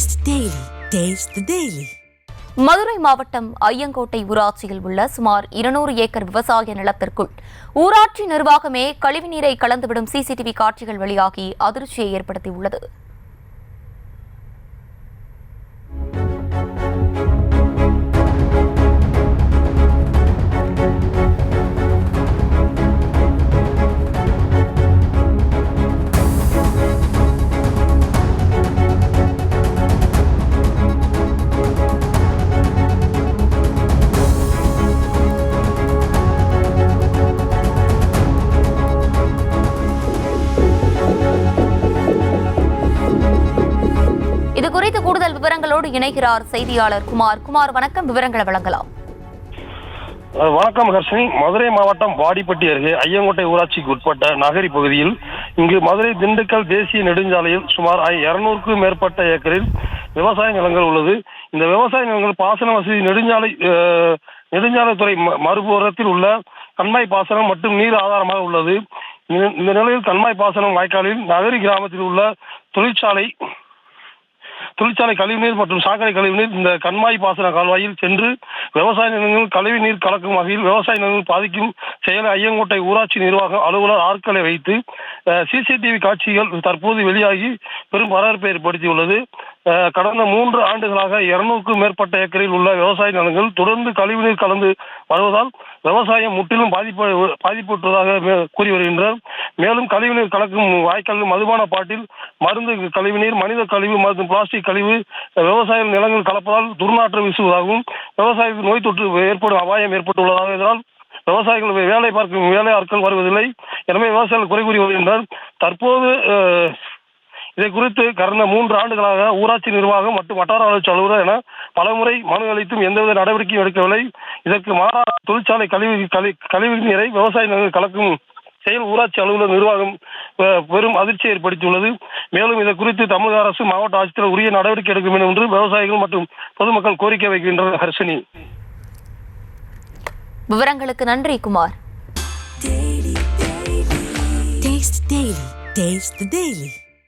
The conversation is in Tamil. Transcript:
Taste the Daily. மதுரை மாவட்டம் ஐயங்கோட்டை ஊராட்சியில் உள்ள சுமார் 200 ஏக்கர் விவசாய நிலத்திற்குள் ஊராட்சி நிர்வாகமே கழிவுநீரை கலந்துவிடும் சிசிடிவி காட்சிகள் வெளியாகி அதிர்ச்சியை ஏற்படுத்தியுள்ளது. இதுகுறித்து கூடுதல் விவரங்களோடு இணைகிறார் செய்தியாளர் குமார். வணக்கம், விவரங்களை வழங்கலாம். வணக்கம் ஹர்ஷினி. மதுரை மாவட்டம் வாடிப்பட்டி அருகே ஐயங்கோட்டை ஊராட்சிக்கு உட்பட்ட நகரி பகுதியில் இங்கு மதுரை திண்டுக்கல் தேசிய நெடுஞ்சாலையில் சுமார் 200க்கும் மேற்பட்ட ஏக்கரில் விவசாய நிலங்கள் உள்ளது. இந்த விவசாய நிலங்கள் பாசன வசதி நெடுஞ்சாலைத்துறை மறுபுறத்தில் உள்ள கண்மாய் பாசனம் மற்றும் நீர் ஆதாரமாக உள்ளது. இந்த நிலையில் கண்மாய் பாசனம் வாய்க்காலில் நகரி கிராமத்தில் உள்ள தொழிற்சாலை கழிவுநீர் மற்றும் சாக்கடை கழிவுநீர் இந்த கண்மாய் பாசன கால்வாயில் சென்று விவசாய நிலங்கள் கழிவுநீர் கலக்கும் வகையில் விவசாய நிலங்கள் பாதிக்கும் செயலை ஐயங்கோட்டை ஊராட்சி நிர்வாக அலுவலர் ஆட்களை வைத்து சிசிடிவி காட்சிகள் தற்போது வெளியாகி பெரும் பரபரப்பை ஏற்படுத்தியுள்ளது. கடந்த 3 ஆண்டுகளாக 200க்கும் மேற்பட்ட ஏக்கரில் உள்ள விவசாய நிலங்கள் தொடர்ந்து கழிவுநீர் கலந்து வருவதால் விவசாயம் முற்றிலும் பாதிப்புற்றதாக கூறி வருகின்றனர். மேலும் கழிவுநீர் கலக்கும் வாய்க்கால் மதுபான பாட்டில் மருந்து கழிவுநீர், மனித கழிவு மற்றும் பிளாஸ்டிக் கழிவு விவசாய நிலங்கள் கலப்பதால் துர்நாற்றம் வீசுவதாகவும் விவசாயத்தில் நோய் தொற்று ஏற்படும் அபாயம் ஏற்பட்டுள்ளதாக இதனால் விவசாயிகள் வேலை பார்க்கும் வேலையாட்கள் வருவதில்லை. எனவே விவசாயிகள் குறை கூறி வருகின்றனர். தற்போது இதை குறித்து கடந்த 3 ஆண்டுகளாக ஊராட்சி நிர்வாகம் மற்றும் வட்டார வளர்ச்சி அலுவலர் என பலமுறை மனு அளித்தும் எந்தவித நடவடிக்கையும் எடுக்கவில்லை. இதற்கு மாறாக தொழிற்சாலை கழிவு நீரை விவசாய நிலங்கள் கலக்கும் செயல் ஊராட்சி அலுவலர் நிர்வாகம் பெரும் அதிர்ச்சியை ஏற்படுத்தியுள்ளது. மேலும் இது குறித்து தமிழக அரசு மாவட்ட ஆட்சியர் உரிய நடவடிக்கை எடுக்க வேண்டும் என்று விவசாயிகள் மற்றும் பொதுமக்கள் கோரிக்கை வைக்கின்றனர். ஹர்ஷினி, விவரங்களுக்கு நன்றி குமார். Taste the Daily.